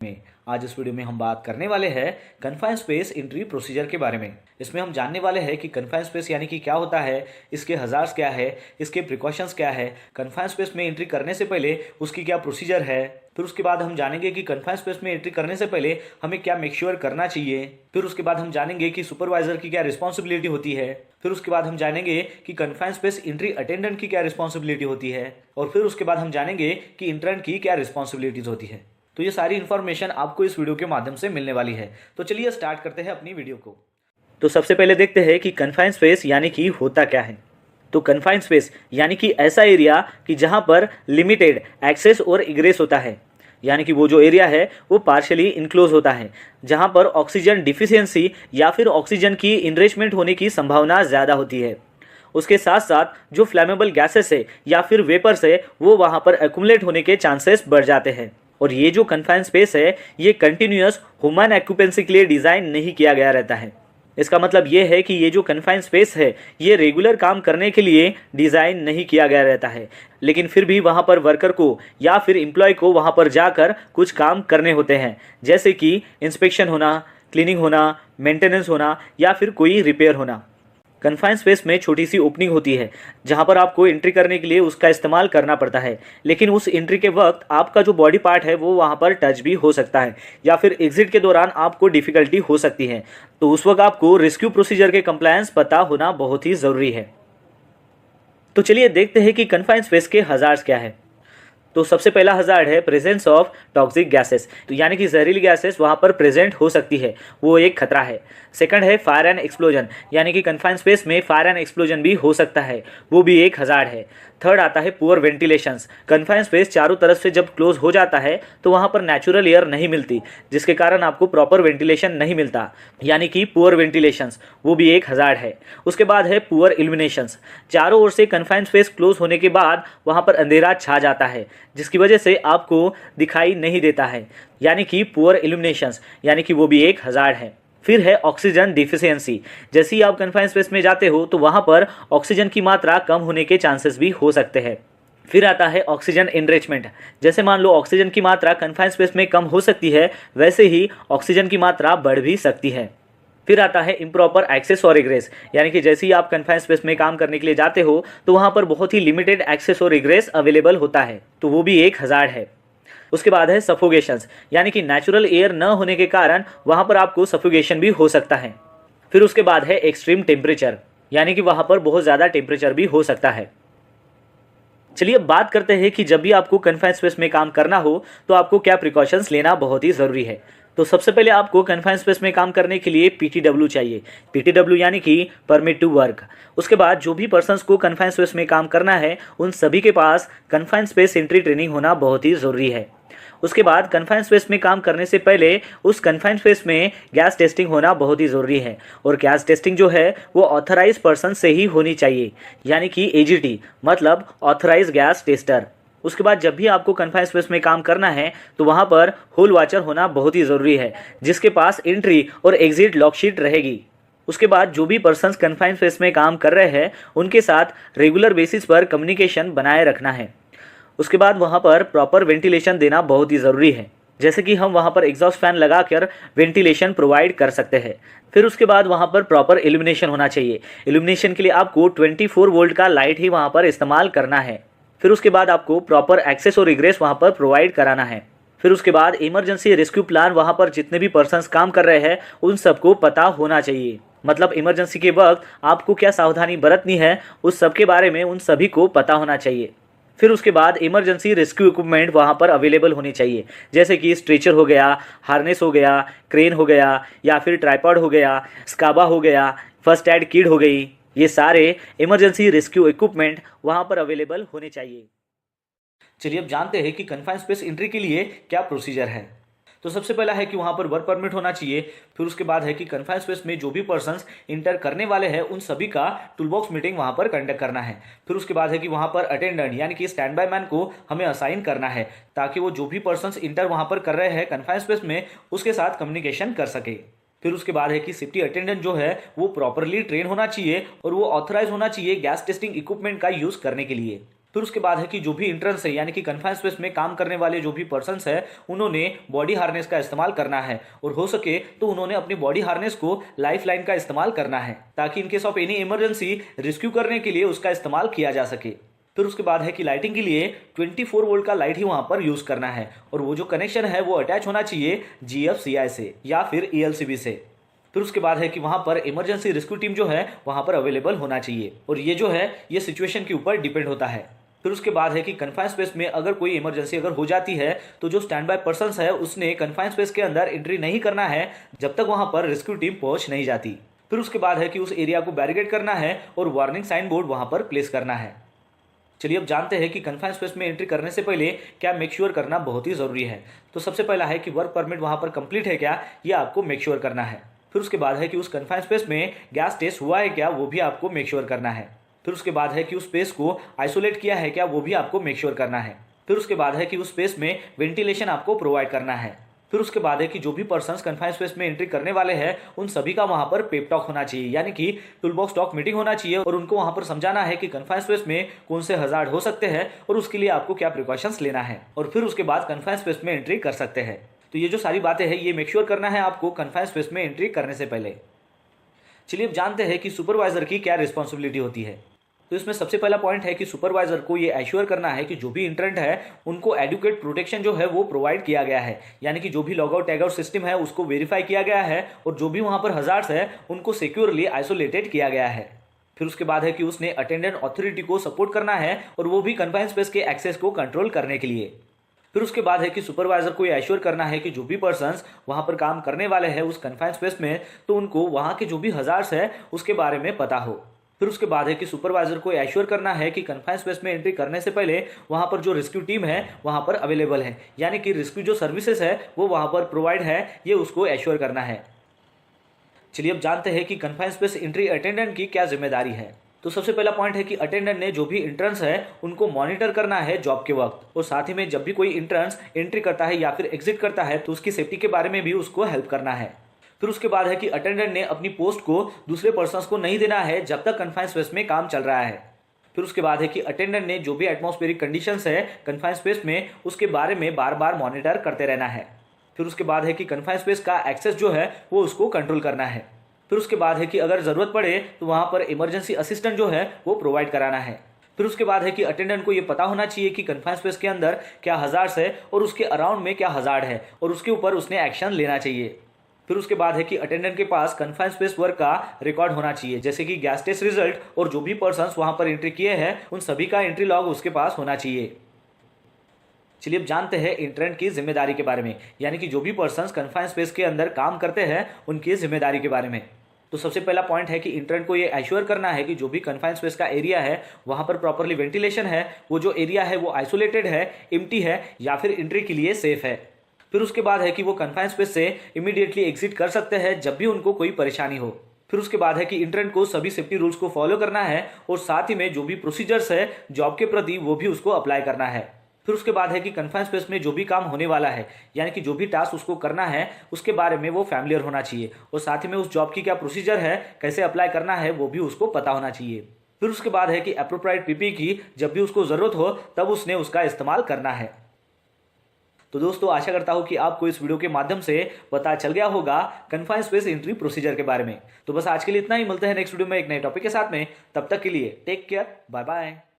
में आज इस वीडियो में हम बात करने वाले हैं कन्फाइंड स्पेस एंट्री प्रोसीजर के बारे में। इसमें हम जानने वाले हैं कि कन्फाइंड स्पेस यानी कि क्या होता है, इसके हजार्ड्स क्या है, इसके प्रिकॉशंस क्या है, कन्फाइंड स्पेस में एंट्री करने से पहले उसकी क्या प्रोसीजर है। फिर उसके बाद हम जानेंगे कि कन्फाइंड स्पेस में एंट्री करने से पहले हमें क्या मेक श्योर करना चाहिए। फिर उसके बाद हम जानेंगे कि सुपरवाइजर की क्या रिस्पॉन्सिबिलिटी होती है। फिर उसके बाद हम जानेंगे कि कन्फाइंड स्पेस एंट्री अटेंडेंट की क्या रिस्पॉन्सिबिलिटी होती है। और फिर उसके बाद हम जानेंगे कि इंटर्न की क्या रिस्पॉन्सिबिलिटीज होती है। तो ये सारी इन्फॉर्मेशन आपको इस वीडियो के माध्यम से मिलने वाली है। तो चलिए स्टार्ट करते हैं अपनी वीडियो को। तो सबसे पहले देखते हैं कि कन्फाइंड स्पेस यानी कि होता क्या है। तो कन्फाइंड स्पेस यानी कि ऐसा एरिया कि जहां पर लिमिटेड एक्सेस और इग्रेस होता है, यानी कि वो जो एरिया है वो पार्शियली इनक्लोज होता है, जहां पर ऑक्सीजन डिफिशियंसी या फिर ऑक्सीजन की इनरिचमेंट होने की संभावना ज़्यादा होती है। उसके साथ साथ जो फ्लैमेबल गैसेस है या फिर वेपर्स है वो वहां पर एक्यूमुलेट होने के चांसेस बढ़ जाते हैं। और ये जो कन्फाइंड स्पेस है ये कंटिन्यूअस ह्यूमन ऑक्यूपेंसी के लिए डिज़ाइन नहीं किया गया रहता है। इसका मतलब ये है कि ये जो कन्फाइंड स्पेस है ये रेगुलर काम करने के लिए डिज़ाइन नहीं किया गया रहता है, लेकिन फिर भी वहाँ पर वर्कर को या फिर एम्प्लॉय को वहाँ पर जाकर कुछ काम करने होते हैं, जैसे कि इंस्पेक्शन होना, क्लीनिंग होना, मेंटेनेंस होना या फिर कोई रिपेयर होना। कन्फाइंड स्पेस में छोटी सी ओपनिंग होती है जहां पर आपको एंट्री करने के लिए उसका इस्तेमाल करना पड़ता है, लेकिन उस एंट्री के वक्त आपका जो बॉडी पार्ट है वो वहां पर टच भी हो सकता है या फिर एग्जिट के दौरान आपको डिफिकल्टी हो सकती है। तो उस वक्त आपको रेस्क्यू प्रोसीजर के कंप्लायंस पता होना बहुत ही ज़रूरी है। तो चलिए देखते हैं कि कन्फाइंड स्पेस के हजार्ड्स क्या है। तो सबसे पहला हजार्ड है प्रेजेंस ऑफ टॉक्सिक गैसेस, तो यानी कि जहरीली गैसेस वहाँ पर प्रेजेंट हो सकती है, वो एक खतरा है। सेकंड है फायर एंड एक्सप्लोजन, यानी कि कन्फाइंड स्पेस में फायर एंड एक्सप्लोजन भी हो सकता है, वो भी एक हजार्ड है। थर्ड आता है पुअर वेंटिलेशंस, कन्फाइंड स्पेस चारों तरफ से जब क्लोज हो जाता है तो वहाँ पर नेचुरल एयर नहीं मिलती, जिसके कारण आपको प्रॉपर वेंटिलेशन नहीं मिलता, यानी कि पुअर वेंटिलेशंस, वो भी एक हजार्ड है। उसके बाद है पुअर इल्यूमिनेशंस, चारों ओर से कन्फाइंड स्पेस क्लोज होने के बाद वहाँ पर अंधेरा छा जाता है जिसकी वजह से आपको दिखाई नहीं देता है, यानी कि पुअर इल्यूमिनेशंस, यानी कि वो भी एक हजार्ड है। फिर है ऑक्सीजन डिफिशियंसी, जैसे ही आप कन्फाइंड स्पेस में जाते हो तो वहाँ पर ऑक्सीजन की मात्रा कम होने के चांसेस भी हो सकते हैं। फिर आता है ऑक्सीजन इनरिचमेंट, जैसे मान लो ऑक्सीजन की मात्रा कन्फाइंड स्पेस में कम हो सकती है, वैसे ही ऑक्सीजन की मात्रा बढ़ भी सकती है। फिर आता है इम्प्रॉपर एक्सेस और इग्रेस, यानी कि जैसे ही आप कन्फाइंड स्पेस में काम करने के लिए जाते हो तो वहाँ पर बहुत ही लिमिटेड एक्सेस और इग्रेस अवेलेबल होता है, तो वो भी एक हजार्ड है। उसके बाद है सफोगेशंस, यानी कि नेचुरल एयर न होने के कारण वहाँ पर आपको सफोगेशन भी हो सकता है। फिर उसके बाद है एक्सट्रीम टेम्परेचर, यानी कि वहाँ पर बहुत ज़्यादा टेम्परेचर भी हो सकता है। चलिए अब बात करते हैं कि जब भी आपको कन्फाइंड स्पेस में काम करना हो तो आपको क्या प्रिकॉशंस लेना बहुत ही ज़रूरी है। तो सबसे पहले आपको कन्फाइंड स्पेस में काम करने के लिए पीटीडब्ल्यू चाहिए, पीटीडब्ल्यू यानी कि परमिट टू वर्क। उसके बाद जो भी पर्सन्स को कन्फाइंड स्पेस में काम करना है उन सभी के पास कन्फाइंड स्पेस एंट्री ट्रेनिंग होना बहुत ही ज़रूरी है। उसके बाद कन्फाइंड स्पेस में काम करने से पहले उस कन्फाइंड स्पेस में गैस टेस्टिंग होना बहुत ही ज़रूरी है, और गैस टेस्टिंग जो है वो ऑथराइज पर्सन से ही होनी चाहिए, यानी कि एजीटी मतलब ऑथराइज गैस टेस्टर। उसके बाद जब भी आपको कन्फाइंड स्पेस में काम करना है तो वहाँ पर होल वॉचर होना बहुत ही ज़रूरी है, जिसके पास एंट्री और एग्जिट लॉक शीट रहेगी। उसके बाद जो भी पर्सन्स कन्फाइंड स्पेस में काम कर रहे हैं उनके साथ रेगुलर बेसिस पर कम्युनिकेशन बनाए रखना है। उसके बाद वहाँ पर प्रॉपर वेंटिलेशन देना बहुत ही ज़रूरी है, जैसे कि हम वहाँ पर एग्जॉस्ट फैन लगाकर वेंटिलेशन प्रोवाइड कर सकते हैं। फिर उसके बाद वहाँ पर प्रॉपर इल्यूमिनेशन होना चाहिए, इल्यूमिनेशन के लिए आपको 24 वोल्ट का लाइट ही वहाँ पर इस्तेमाल करना है। फिर उसके बाद आपको प्रॉपर एक्सेस और इग्रेस वहाँ पर प्रोवाइड कराना है। फिर उसके बाद इमरजेंसी रेस्क्यू प्लान वहाँ पर जितने भी पर्सन्स काम कर रहे हैं उन सबको पता होना चाहिए, मतलब इमरजेंसी के वक्त आपको क्या सावधानी बरतनी है उस सब के बारे में उन सभी को पता होना चाहिए। फिर उसके बाद इमरजेंसी रेस्क्यू इक्विपमेंट वहाँ पर अवेलेबल होनी चाहिए, जैसे कि स्ट्रेचर हो गया, हार्नेस हो गया, क्रेन हो गया या फिर ट्राइपॉड हो गया, स्काबा हो गया, फर्स्ट एड किट हो गई, ये सारे इमरजेंसी रेस्क्यू इक्विपमेंट वहाँ पर अवेलेबल होने चाहिए। चलिए अब जानते हैं कि कन्फाइंड स्पेस एंट्री के लिए क्या प्रोसीजर है। तो सबसे पहला है कि वहाँ पर वर्क परमिट होना चाहिए। फिर उसके बाद है कि कन्फाइंड स्पेस में जो भी पर्सन्स इंटर करने वाले हैं उन सभी का टूलबॉक्स मीटिंग वहाँ पर कंडक्ट करना है। फिर उसके बाद है कि वहाँ पर अटेंडेंट यानी कि स्टैंड बाय मैन को हमें असाइन करना है, ताकि वो जो भी पर्सन्स इंटर वहाँ पर कर रहे हैं कन्फाइंड स्पेस में उसके साथ कम्युनिकेशन कर सके। फिर उसके बाद है कि सेफ्टी अटेंडेंट जो है वो प्रॉपरली ट्रेन होना चाहिए और वो ऑथराइज होना चाहिए गैस टेस्टिंग इक्विपमेंट का यूज़ करने के लिए। फिर उसके बाद है कि जो भी इंट्रेंस है यानी कि कन्फाइंड स्पेस में काम करने वाले जो भी पर्सन्स है उन्होंने बॉडी हार्नेस का इस्तेमाल करना है, और हो सके तो उन्होंने अपनी बॉडी हार्नेस को लाइफ लाइन का इस्तेमाल करना है ताकि in case of any emergency rescue करने के लिए उसका इस्तेमाल किया जा सके। फिर उसके बाद है कि लाइटिंग के लिए 24 वोल्ट का लाइट ही वहां पर यूज करना है, और वो जो कनेक्शन है वो अटैच होना चाहिए GFCI से या फिर ELCB से। फिर उसके बाद है कि वहां पर इमरजेंसी रेस्क्यू टीम जो है वहां पर अवेलेबल होना चाहिए, और ये जो है ये सिचुएशन के ऊपर डिपेंड होता है। फिर उसके बाद है कि कन्फाइंड स्पेस में अगर कोई इमरजेंसी अगर हो जाती है तो जो स्टैंड बाय पर्सन है उसने कन्फाइंड स्पेस के अंदर एंट्री नहीं करना है जब तक वहां पर रेस्क्यू टीम पहुंच नहीं जाती। फिर उसके बाद है कि उस एरिया को बैरिकेड करना है और वार्निंग साइन बोर्ड वहां पर प्लेस करना है। चलिए अब जानते हैं कि कन्फाइंड स्पेस में एंट्री करने से पहले क्या मेक श्योर करना बहुत ही जरूरी है। तो सबसे पहला है कि वर्क परमिट वहां पर कंप्लीट है क्या, ये आपको मेक श्योर करना है। फिर उसके बाद है कि उस कन्फाइंड स्पेस में गैस टेस्ट हुआ है क्या, वो भी आपको मेक श्योर करना है। फिर उसके बाद है कि उस स्पेस को आइसोलेट किया है क्या, वो भी आपको मेक श्योर करना है। फिर उसके बाद है कि उस स्पेस में वेंटिलेशन आपको प्रोवाइड करना है। फिर उसके बाद है कि जो भी पर्सन्स कन्फाइंड स्पेस में एंट्री करने वाले हैं उन सभी का वहां पर पेप टॉक होना चाहिए, यानी कि टूल बॉक्स टॉक मीटिंग होना चाहिए, और उनको वहां पर समझाना है कि कन्फाइंड स्पेस में कौन से हजार्ड हो सकते हैं और उसके लिए आपको क्या प्रिकॉशंस लेना है, और फिर उसके बाद कन्फाइंड स्पेस में एंट्री कर सकते हैं। तो ये जो सारी बातें हैं ये मेक श्योर करना है आपको कन्फाइंड स्पेस में एंट्री करने से पहले। चलिए अब जानते हैं कि सुपरवाइजर की क्या रिस्पॉन्सिबिलिटी होती है। तो इसमें सबसे पहला पॉइंट है कि सुपरवाइजर को ये एश्योर करना है कि जो भी इंटरेंट है उनको एडुकेट प्रोटेक्शन जो है वो प्रोवाइड किया गया है, यानी कि जो भी लॉगआउट टैगआउट सिस्टम है उसको वेरीफाई किया गया है, और जो भी वहां पर हजार्ड्स है उनको सिक्योरली आइसोलेटेड किया गया है। फिर उसके बाद है कि उसने अटेंडेंट अथॉरिटी को सपोर्ट करना है, और वो भी कन्फाइंड स्पेस के एक्सेस को कंट्रोल करने के लिए। फिर उसके बाद है कि सुपरवाइजर को एश्योर करना है कि जो भी पर्सन्स वहां पर काम करने वाले हैं उस कन्फाइंड स्पेस में, तो उनको वहां के जो भी हजार्ड्स है उसके बारे में पता हो। फिर उसके बाद है कि सुपरवाइजर को एश्योर करना है कि कन्फाइंड स्पेस में एंट्री करने से पहले वहां पर जो रेस्क्यू टीम है वहां पर अवेलेबल है, यानी कि रेस्क्यू जो सर्विसेज है वो वहां पर प्रोवाइड है, ये उसको एश्योर करना है। चलिए अब जानते हैं कि कन्फाइंड स्पेस एंट्री अटेंडेंट की क्या जिम्मेदारी है। तो सबसे पहला पॉइंट है कि अटेंडेंट ने जो भी इंट्रेंस है उनको मॉनिटर करना है जॉब के वक्त, और साथ ही में जब भी कोई इंट्रेंस एंट्री करता है या फिर एग्जिट करता है तो उसकी सेफ्टी के बारे में भी उसको हेल्प करना है। फिर उसके बाद है कि अटेंडेंट ने अपनी पोस्ट को दूसरे पर्सन्स को नहीं देना है जब तक कन्फाइंड स्पेस में काम चल रहा है। फिर उसके बाद है कि अटेंडेंट ने जो भी एटमॉस्फेरिक कंडीशंस है कन्फाइंड स्पेस में उसके बारे में बार बार मॉनिटर करते रहना है। फिर उसके बाद है कि कन्फाइंड स्पेस का एक्सेस जो है वो उसको कंट्रोल करना है। फिर उसके बाद है कि अगर जरूरत पड़े तो वहां पर इमरजेंसी असिस्टेंट जो है वो प्रोवाइड कराना है। फिर उसके बाद है कि अटेंडेंट को ये पता होना चाहिए कि कन्फाइंड स्पेस के अंदर क्या हजार्ड्स है और उसके अराउंड में क्या हजार्ड है, और उसके ऊपर उसने एक्शन लेना चाहिए। फिर उसके बाद है कि अटेंडेंट के पास कन्फाइंड स्पेस वर्क का रिकॉर्ड होना चाहिए, जैसे कि गैस टेस्ट रिजल्ट, और जो भी पर्सन्स वहां पर एंट्री किए हैं उन सभी का एंट्री लॉग उसके पास होना चाहिए। चलिए अब जानते हैं इंटरेंट की जिम्मेदारी के बारे में, यानी कि जो भी पर्सन्स कन्फाइंड स्पेस के अंदर काम करते हैं उनकी जिम्मेदारी के बारे में। तो सबसे पहला पॉइंट है कि इंटरेंट को ये एश्योर करना है कि जो भी कन्फाइंड स्पेस का एरिया है वहां पर प्रॉपरली वेंटिलेशन है, वो जो एरिया है वो आइसोलेटेड है, एम्प्टी है, या फिर एंट्री के लिए सेफ है। फिर उसके बाद है कि वो कन्फाइंड स्पेस से इमीडिएटली एग्जिट कर सकते हैं जब भी उनको कोई परेशानी हो। फिर उसके बाद है कि इंटरेंट को सभी सेफ्टी रूल्स को फॉलो करना है, और साथ ही में जो भी प्रोसीजर्स है जॉब के प्रति वो भी उसको अप्लाई करना है। फिर उसके बाद है कि कन्फाइंड स्पेस में जो भी काम होने वाला है, यानी कि जो भी टास्क उसको करना है उसके बारे में वो फैमिलियर होना चाहिए, और साथ ही में उस जॉब की क्या प्रोसीजर है, कैसे अप्लाई करना है, वो भी उसको पता होना चाहिए। फिर उसके बाद है कि एप्रोप्रिएट पीपी की जब भी उसको जरूरत हो तब उसने उसका इस्तेमाल करना है। तो दोस्तों आशा करता हूं कि आपको इस वीडियो के माध्यम से पता चल गया होगा कन्फाइंड स्पेस एंट्री प्रोसीजर के बारे में। तो बस आज के लिए इतना ही, मिलते हैं नेक्स्ट वीडियो में एक नए टॉपिक के साथ में। तब तक के लिए टेक केयर, बाय बाय।